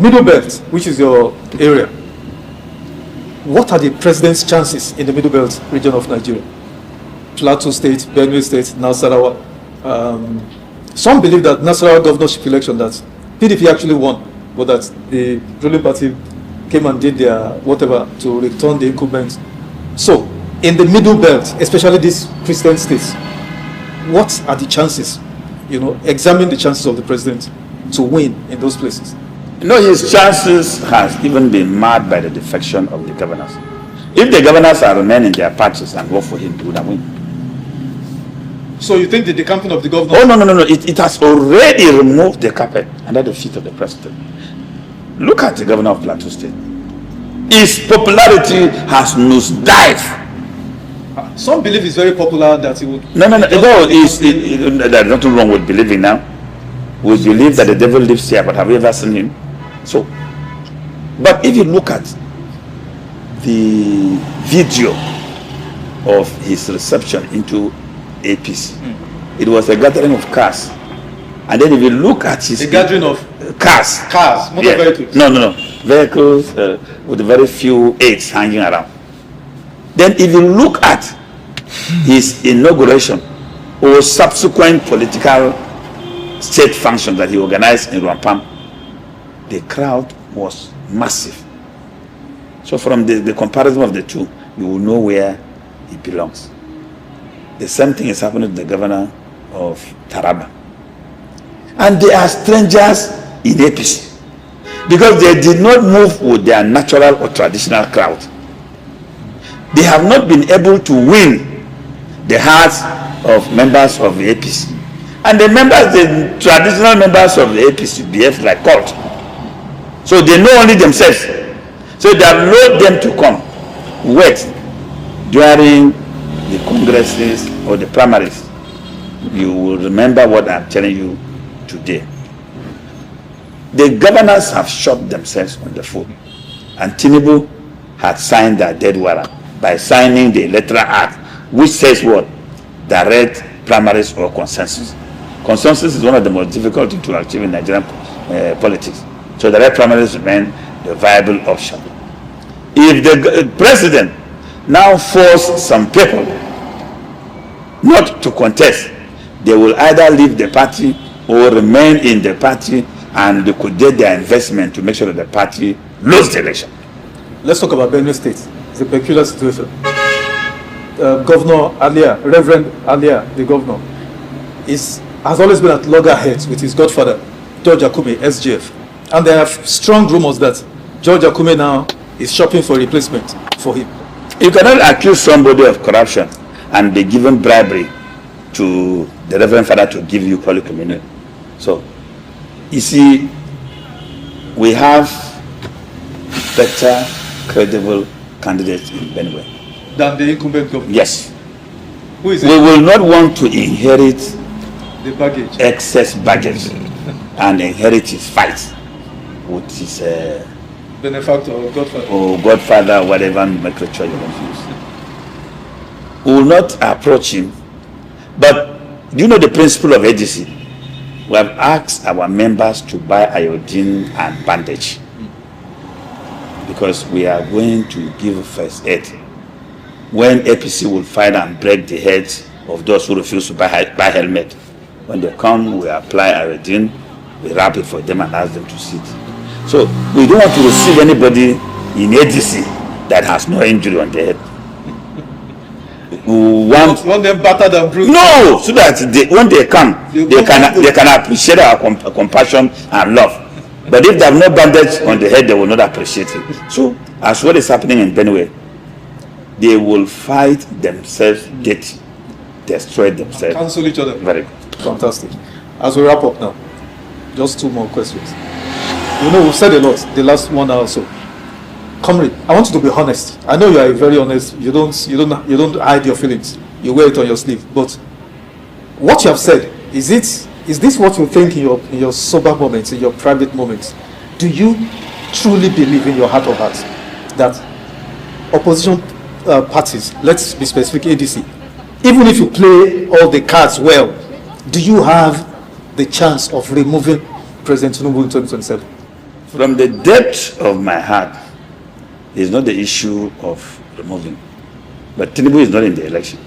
Middle Belt, which is your area, what are the president's chances in the Middle Belt region of Nigeria? Plateau State, Benue State, Nasarawa. Some believe that Nasarawa governorship election that PDP actually won, but that the ruling party came and did their whatever to return the incumbent. So, in the Middle Belt, especially these Christian states, what are the chances? Examine the chances of the president to win in those places. His chances has even been marred by the defection of the governors. If the governors are remain in their parties and vote for him, he would have won. So you think the decamping of the governor? Oh, no. It has already removed the carpet under the feet of the president. Look at the governor of Plateau State. His popularity has nosedived. Some believe he's very popular, that he would... No, there's nothing wrong with believing now. We believe that the devil lives here, but have you ever seen him? So, but if you look at the video of his reception into APC, it was a gathering of cars. And then if you look at his... A gathering of... Cars, motor vehicles? No. Vehicles with very few aides hanging around. Then if you look at his inauguration or subsequent political state function that he organized in Rampam, the crowd was massive. So from the comparison of the two, you will know where he belongs. The same thing is happening to the governor of Taraba. And they are strangers in APC because they did not move with their natural or traditional crowd. They have not been able to win the hearts of members of the APC. And the traditional members of the APC behave like cult. So they know only themselves. So they have allowed them to come, wait during the congresses or the primaries. You will remember what I'm telling you today. The governors have shot themselves on the foot. And Tinubu had signed their dead warrant by signing the electoral act, which says what? Direct primaries or consensus. Consensus is one of the most difficult things to achieve in Nigerian politics. So direct primaries remain the viable option. If the president now force some people not to contest, they will either leave the party or remain in the party and liquidate their investment to make sure that the party loses the election. Let's talk about Benue State. It's a peculiar situation. Governor Alia, Reverend Alia, the governor, has always been at loggerheads with his godfather, George Akume, SGF. And there are strong rumors that George Akume now is shopping for a replacement for him. You cannot accuse somebody of corruption and be given bribery to the Reverend Father to give you Holy Communion. So, you see, we have better, credible candidates in Benue than the incumbent governor. Yes. Who is it? We will not want to inherit the baggage, excess baggage, and inherit his fight with his benefactor or godfather. Or godfather, whatever nomenclature you want to use. We will not approach him. But do you know the principle of ADC? We have asked our members to buy iodine and bandage because we are going to give first aid. When APC will find and break the heads of those who refuse to buy helmet, when they come, we apply iodine, we wrap it for them and ask them to sit. So we don't want to receive anybody in ADC that has no injury on their head. We want them battered and bruised. No, so that when they come, they can appreciate our compassion and love. But if they have no bandage on the head, they will not appreciate it. So, as what is happening in Benue, they will fight themselves, destroy themselves. Cancel each other. Very good. Fantastic. As we wrap up now, just two more questions. We've said a lot the last 1 hour or so. Comrade, I want you to be honest. I know you are very honest. You don't hide your feelings. You wear it on your sleeve. But what you have said, is this what you think in your sober moments, in your private moments? Do you truly believe in your heart of hearts that opposition parties, let's be specific, ADC, even if you play all the cards well, do you have the chance of removing President Tinubu in 2027? From the depth of my heart, it's not the issue of removing. But Tinubu is not in the election.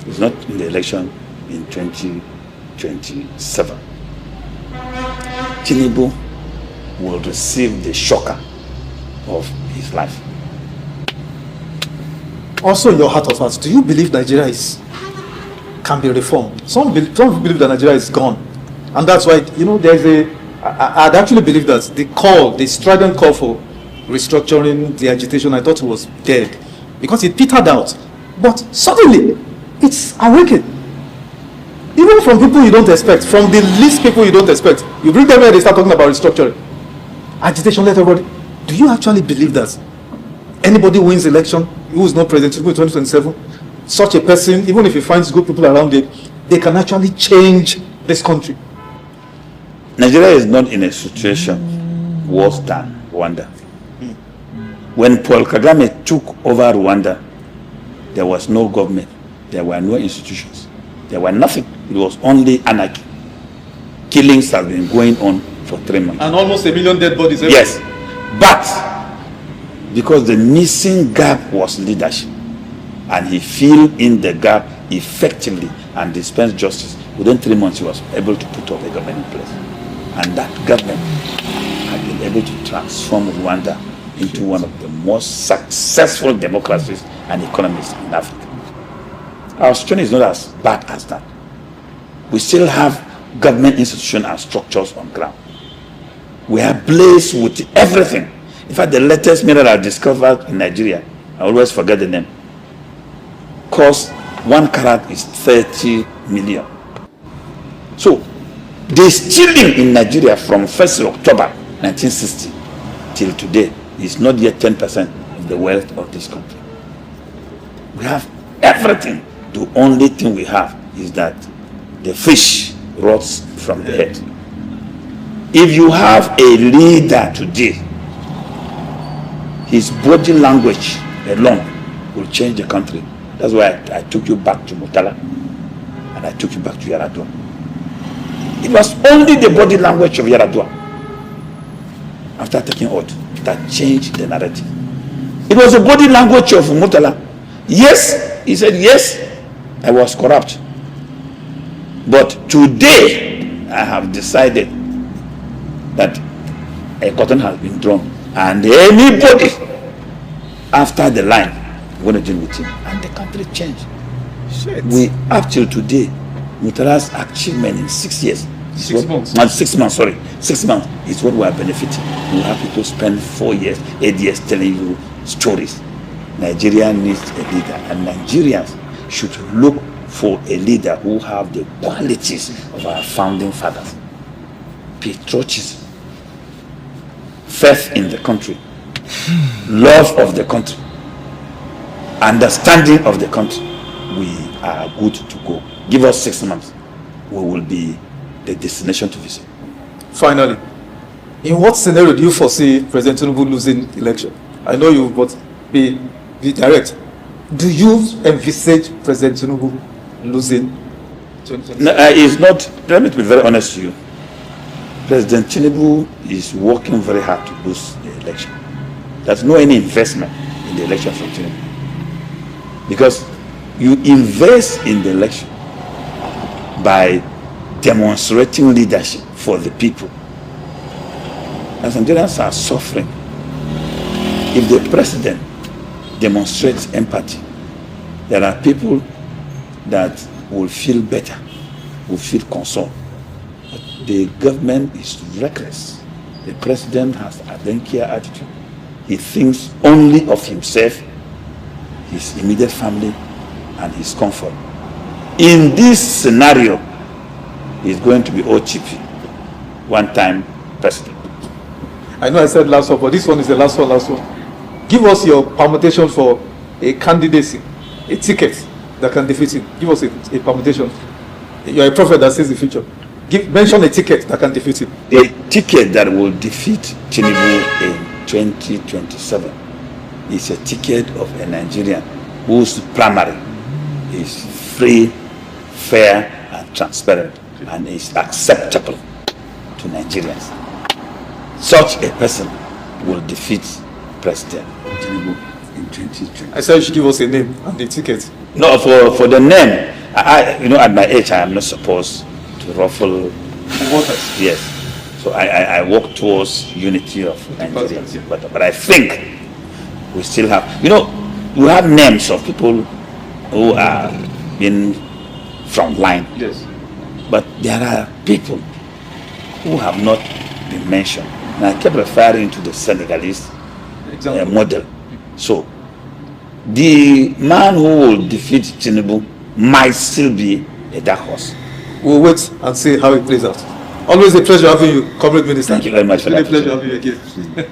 He's not in the election in 2027. Tinubu will receive the shocker of his life. Also, in your heart of hearts, do you believe Nigeria can be reformed? Some believe that Nigeria is gone. And that's why, I'd actually believe that the strident call for restructuring, the agitation, I thought it was dead. Because it petered out. But suddenly, it's awakened. Even from people you don't expect, from the least people you don't expect. You bring them here, they start talking about restructuring. Agitation, let everybody. Do you actually believe that anybody wins election who is not president in 2027, such a person, even if he finds good people around it, they can actually change this country? Nigeria is not in a situation worse than Rwanda. When Paul Kagame took over Rwanda, there was no government, there were no institutions, there were nothing. It was only anarchy. Killings have been going on for 3 months. And almost 1 million dead bodies. Yes, but because the missing gap was leadership, and he filled in the gap effectively and dispensed justice. Within 3 months, he was able to put up a government in place. And that government had been able to transform Rwanda into one of the most successful democracies and economies in Africa. Our situation is not as bad as that. We still have government institutions and structures on ground. We are blessed with everything. In fact, the latest mineral I discovered in Nigeria, I always forget the name, cost 1 carat is 30 million. So, the stealing in Nigeria from 1st October 1960 till today is not yet 10% of the wealth of this country. We have everything. The only thing we have is that the fish rots from the head. If you have a leader today, his body language alone will change the country. That's why I took you back to Murtala and I took you back to Yaradua. It was only the body language of Yaradua, after taking oath, that changed the narrative. It was the body language of Murtala. Yes, he said, yes, I was corrupt. But today, I have decided that a curtain has been drawn, and anybody after the line, I'm going to deal with him. And the country changed. Shit. We, up till today, Murtala's achievement in 6 years. 6 months. 6 months, sorry. 6 months is what we are benefiting. We have people spend 4 years, 8 years telling you stories. Nigeria needs a leader, and Nigerians should look for a leader who have the qualities of our founding fathers. Patriotism, faith in the country, love of the country, understanding of the country. We are good to go. Give us 6 months, we will be the destination to visit. Finally, in what scenario do you foresee President Tinubu losing election? I know you, but be direct. Do you envisage President Tinubu losing 2020? No, it's not. Let me be very honest to you. President Tinubu is working very hard to lose the election. There's no any investment in the election from Tinubu. Because you invest in the election by demonstrating leadership for the people. And Nigerians are suffering. If the president demonstrates empathy, there are people that will feel better, will feel consoled. But the government is reckless. The president has a denkier attitude. He thinks only of himself, his immediate family, and his comfort. In this scenario, he's going to be OTP, one-time president. I know I said last one, but this one is the last one. Give us your permutation for a candidacy, a ticket that can defeat him. Give us a permutation. You are a prophet that sees the future. Mention a ticket that can defeat him. A ticket that will defeat Tinubu in 2027 is a ticket of a Nigerian whose primary is free, fair, and transparent, and is acceptable to Nigerians. such a person will defeat President Tinubu in 2020. I said you should give us a name and the ticket. No, for the name, at my age, I am not supposed to ruffle Voters. Yes. So I work towards unity of Nigeria. But I think we still have, we have names of people who are in front line. Yes. But there are people who have not been mentioned. And I kept referring to the Senegalese model. So the man who will defeat Tinubu might still be a dark horse. We'll wait and see how it plays out. Always a pleasure having you, Comrade Minister. Thank you very much for that. It's a pleasure having you again.